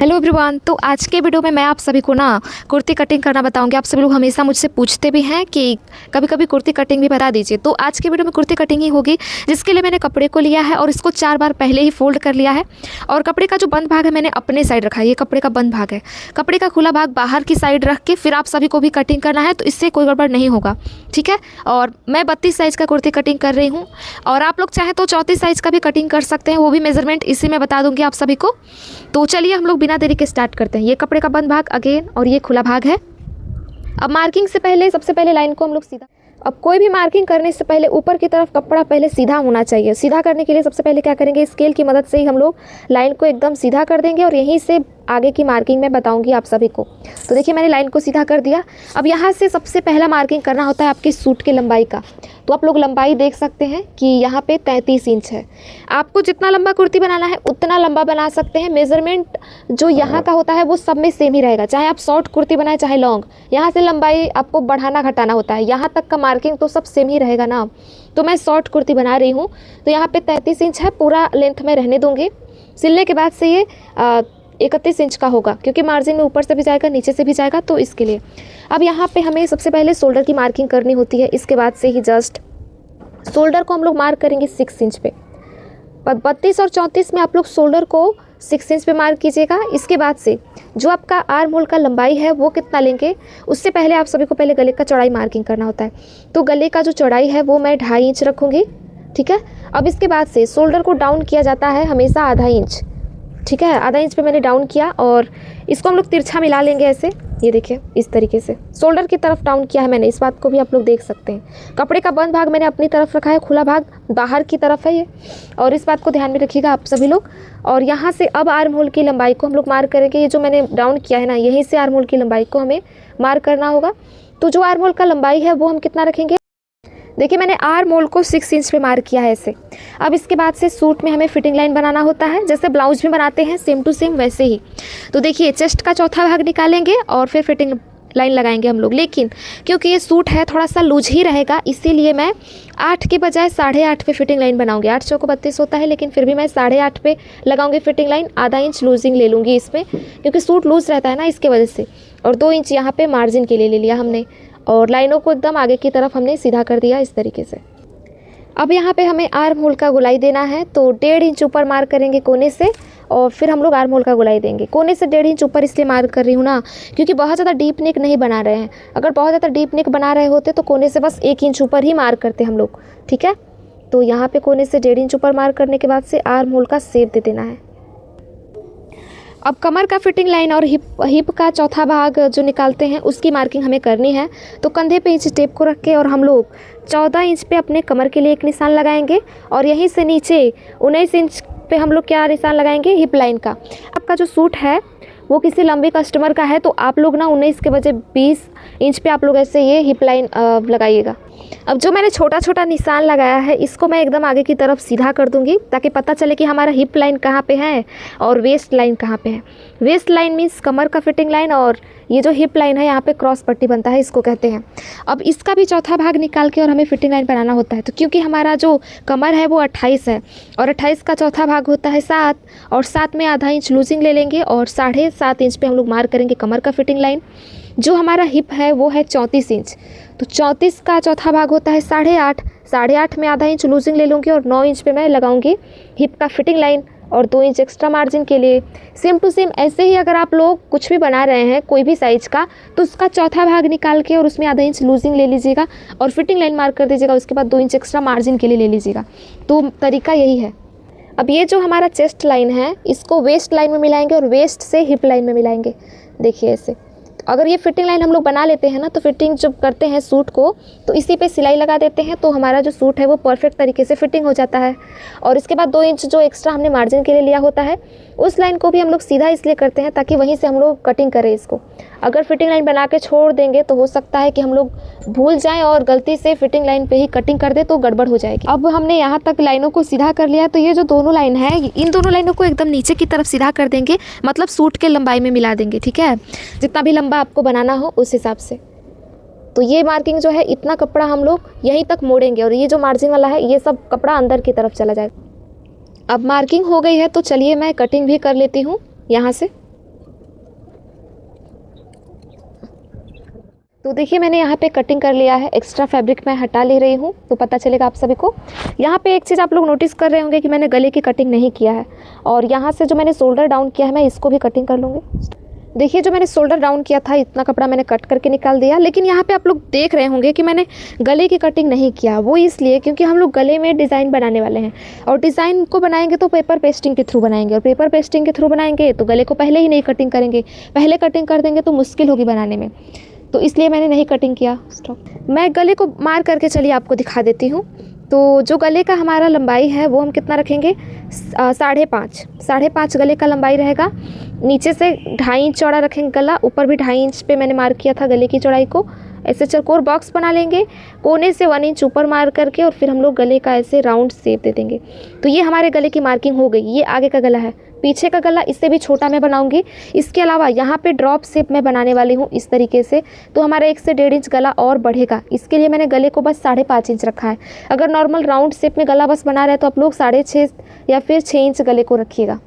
Hello everyone. तो आज के वीडियो में मैं आप सभी को ना कुर्ती कटिंग करना बताऊंगी। आप सभी लोग हमेशा मुझसे पूछते भी हैं कि कभी कभी कुर्ती कटिंग भी बता दीजिए। तो आज के वीडियो में कुर्ती कटिंग ही होगी, जिसके लिए मैंने कपड़े को लिया है और इसको 4 बार पहले ही फोल्ड कर लिया है। और कपड़े का जो बंद भाग है मैंने अपने साइड रखा है। ये कपड़े का बंद भाग है। कपड़े का खुला भाग बाहर की साइड रख के फिर आप सभी को भी कटिंग करना है, तो इससे कोई गड़बड़ नहीं होगा, ठीक है। और मैं 32 साइज़ का कुर्ती कटिंग कर रही हूँ और आप लोग चाहें तो 34 साइज़ का भी कटिंग कर सकते हैं। वो भी मेजरमेंट इसी में बता दूँगी आप सभी को। तो चलिए हम लोग बिना देरी के स्टार्ट करते हैं। ये कपड़े का बंद भाग अगेन और ये खुला भाग है। अब मार्किंग से पहले सबसे पहले लाइन को हम लोग सीधा, अब कोई भी मार्किंग करने से पहले ऊपर की तरफ कपड़ा पहले सीधा होना चाहिए। सीधा करने के लिए सबसे पहले क्या करेंगे, स्केल की मदद से ही हम लोग लाइन को एकदम सीधा कर देंगे और यहीं से आगे की मार्किंग मैं बताऊंगी आप सभी को। तो देखिए मैंने लाइन को सीधा कर दिया। अब यहाँ से सबसे पहला मार्किंग करना होता है आपकी सूट के लंबाई का। तो आप लोग लंबाई देख सकते हैं कि यहाँ पे 33 इंच है। आपको जितना लंबा कुर्ती बनाना है उतना लंबा बना सकते हैं। मेज़रमेंट जो यहाँ का होता है वो सब में सेम ही रहेगा, चाहे आप शॉर्ट कुर्ती बनाए चाहे लॉन्ग। यहाँ से लंबाई आपको बढ़ाना घटाना होता है, यहाँ तक का मार्किंग तो सब सेम ही रहेगा ना। तो मैं शॉर्ट कुर्ती बना रही हूँ तो यहाँ पे 33 इंच है, पूरा लेंथ में रहने दूँगी। सिलने के बाद से ये 31 इंच का होगा, क्योंकि मार्जिन में ऊपर से भी जाएगा नीचे से भी जाएगा, तो इसके लिए। अब यहाँ पे हमें सबसे पहले शोल्डर की मार्किंग करनी होती है। इसके बाद से ही जस्ट शोल्डर को हम लोग मार्क करेंगे 6 इंच पे। 32 और 34 में आप लोग शोल्डर को 6 इंच पे मार्क कीजिएगा। इसके बाद से जो आपका आर्म होल का लंबाई है वो कितना लेंगे, उससे पहले आप सभी को पहले गले का चौड़ाई मार्किंग करना होता है। तो गले का जो चौड़ाई है वो मैं 2.5 इंच रखूँगी, ठीक है। अब इसके बाद से शोल्डर को डाउन किया जाता है हमेशा आधा इंच, ठीक है। आधा इंच पे मैंने डाउन किया और इसको हम लोग तिरछा मिला लेंगे ऐसे, ये देखिए इस तरीके से शोल्डर की तरफ डाउन किया है मैंने। इस बात को भी आप लोग देख सकते हैं। कपड़े का बंद भाग मैंने अपनी तरफ रखा है, खुला भाग बाहर की तरफ है ये, और इस बात को ध्यान में रखिएगा आप सभी लोग। और यहाँ से अब आर्म होल की लंबाई को हम लोग मार्क करेंगे। ये जो मैंने डाउन किया है ना, यहीं से आर्म होल की लंबाई को हमें मार्क करना होगा। तो जो आर्म होल का लंबाई है वो हम कितना रखेंगे, देखिए मैंने आर्म होल को 6 इंच पे मार्क किया है ऐसे। अब इसके बाद से सूट में हमें फिटिंग लाइन बनाना होता है, जैसे ब्लाउज में बनाते हैं सेम टू सेम वैसे ही। तो देखिए चेस्ट का चौथा भाग निकालेंगे और फिर फिटिंग लाइन लगाएंगे हम लोग। लेकिन क्योंकि ये सूट है थोड़ा सा लूज ही रहेगा, इसीलिए मैं 8 के बजाय 8.5 पे फिटिंग लाइन बनाऊंगी। 8 चौको 32 होता है, लेकिन फिर भी मैं 8.5 पे लगाऊंगी फिटिंग लाइन। आधा इंच लूजिंग ले लूँगी इसमें, क्योंकि सूट लूज रहता है ना इसके वजह से। और 2 इंच यहाँ पे मार्जिन के लिए ले लिया हमने, और लाइनों को एकदम आगे की तरफ हमने सीधा कर दिया इस तरीके से। अब यहाँ पे हमें आर्म होल का गोलाई देना है, तो 1.5 इंच ऊपर मार्क करेंगे कोने से और फिर हम लोग आर्म होल का गोलाई देंगे। कोने से 1.5 इंच ऊपर इसलिए मार्क कर रही हूँ ना, क्योंकि बहुत ज़्यादा डीप नेक नहीं बना रहे हैं। अगर बहुत ज़्यादा डीप नेक बना रहे होते तो कोने से बस 1 इंच ऊपर ही मार्क करते हम लोग, ठीक है। तो यहाँ पे कोने से 1.5 इंच ऊपर मार्क करने के बाद से आर्म होल का शेप दे देना है। अब कमर का फिटिंग लाइन और हिप का चौथा भाग जो निकालते हैं उसकी मार्किंग हमें करनी है। तो कंधे पे इंच टेप को रख के और हम लोग 14 इंच पे अपने कमर के लिए एक निशान लगाएंगे, और यहीं से नीचे 19 इंच पे हम लोग क्या निशान लगाएंगे, हिप लाइन का। आपका जो सूट है वो किसी लंबे कस्टमर का है, तो आप लोग ना 19 के बजाय 20 इंच पे आप लोग ऐसे ये हिप लाइन लगाइएगा। अब जो मैंने छोटा छोटा निशान लगाया है इसको मैं एकदम आगे की तरफ सीधा कर दूंगी, ताकि पता चले कि हमारा हिप लाइन कहाँ पे है और वेस्ट लाइन कहाँ पे है। वेस्ट लाइन मीन्स कमर का फिटिंग लाइन, और ये जो हिप लाइन है यहाँ पे क्रॉस पट्टी बनता है, इसको कहते हैं। अब इसका भी चौथा भाग निकाल के और हमें फिटिंग लाइन बनाना होता है। तो क्योंकि हमारा जो कमर है वो 28 है और 28 का चौथा भाग होता है 7, और 7 में आधा इंच लूजिंग ले लेंगे और 7.5 इंच पे हम लोग मार्क करेंगे कमर का फिटिंग लाइन। जो हमारा हिप है वो है 34 इंच, तो 34 का चौथा भाग होता है 8.5। 8.5 में आधा इंच लूजिंग ले लूँगी और 9 इंच पे मैं लगाऊंगी हिप का फिटिंग लाइन और 2 इंच एक्स्ट्रा मार्जिन के लिए। सेम टू सेम ऐसे ही अगर आप लोग कुछ भी बना रहे हैं कोई भी साइज़ का, तो उसका चौथा भाग निकाल के और उसमें आधा इंच लूजिंग ले लीजिएगा और फिटिंग लाइन मार्क कर दीजिएगा। उसके बाद 2 इंच एक्स्ट्रा मार्जिन के लिए ले लीजिएगा। तो तरीका यही है। अब ये जो हमारा चेस्ट लाइन है इसको वेस्ट लाइन में मिलाएंगे और वेस्ट से हिप लाइन में मिलाएंगे। देखिए ऐसे अगर ये फिटिंग लाइन हम लोग बना लेते हैं ना, तो फिटिंग जब करते हैं सूट को तो इसी पे सिलाई लगा देते हैं, तो हमारा जो सूट है वो परफेक्ट तरीके से फिटिंग हो जाता है। और इसके बाद 2 इंच जो एक्स्ट्रा हमने मार्जिन के लिए लिया होता है उस लाइन को भी हम लोग सीधा इसलिए करते हैं ताकि वहीं से हम लोग कटिंग करें इसको। अगर फिटिंग लाइन बना के छोड़ देंगे तो हो सकता है कि हम लोग भूल जाएं और गलती से फिटिंग लाइन पे ही कटिंग कर दे तो गड़बड़ हो जाएगी। अब हमने यहाँ तक लाइनों को सीधा कर लिया, तो ये जो दोनों लाइन है इन दोनों लाइनों को एकदम नीचे की तरफ सीधा कर देंगे, मतलब सूट के लंबाई में मिला देंगे, ठीक है। जितना भी लंबा आपको बनाना हो उस हिसाब से। तो ये मार्किंग जो है इतना कपड़ा हम लोग यहीं तक मोड़ेंगे और ये जो मार्जिन वाला है ये सब कपड़ा अंदर की तरफ चला जाएगा। अब मार्किंग हो गई है तो चलिए मैं कटिंग भी कर लेती हूँ यहाँ से। तो देखिए मैंने यहाँ पे कटिंग कर लिया है, एक्स्ट्रा फैब्रिक मैं हटा ले रही हूँ तो पता चलेगा आप सभी को। यहाँ पे एक चीज़ आप लोग नोटिस कर रहे होंगे कि मैंने गले की कटिंग नहीं किया है, और यहाँ से जो मैंने शोल्डर डाउन किया है मैं इसको भी कटिंग कर लूँगी। देखिए जो मैंने शोल्डर डाउन किया था इतना कपड़ा मैंने कट करके निकाल दिया, लेकिन यहाँ पे आप लोग देख रहे होंगे कि मैंने गले की कटिंग नहीं किया। वो इसलिए क्योंकि हम लोग गले में डिज़ाइन बनाने वाले हैं, और डिज़ाइन को बनाएंगे तो पेपर पेस्टिंग के थ्रू बनाएंगे, और पेपर पेस्टिंग के थ्रू बनाएंगे तो गले को पहले ही नहीं कटिंग करेंगे, पहले कटिंग कर देंगे तो मुश्किल होगी बनाने में, तो इसलिए मैंने नहीं कटिंग किया। मैं गले को मार करके चलिए आपको दिखा देती हूँ। तो जो गले का हमारा लंबाई है वो हम कितना रखेंगे, 5.5 गले का लंबाई रहेगा। नीचे से 2.5 इंच चौड़ा रखेंगे गला, ऊपर भी 2.5 इंच पे मैंने मार्क किया था गले की चौड़ाई को। ऐसे चौकोर बॉक्स बना लेंगे, कोने से 1 इंच ऊपर मार करके, और फिर हम लोग गले का ऐसे राउंड शेप दे देंगे। तो ये हमारे गले की मार्किंग हो गई। ये आगे का गला है, पीछे का गला इससे भी छोटा मैं बनाऊंगी। इसके अलावा यहाँ पे ड्रॉप शेप मैं बनाने वाली हूँ इस तरीके से, तो हमारा 1 से 1.5 इंच गला और बढ़ेगा। इसके लिए मैंने गले को बस 5.5 इंच रखा है। अगर नॉर्मल राउंड शेप में गला बस बना रहे तो आप लोग 6.5 या फिर 6 इंच गले को रखिएगा।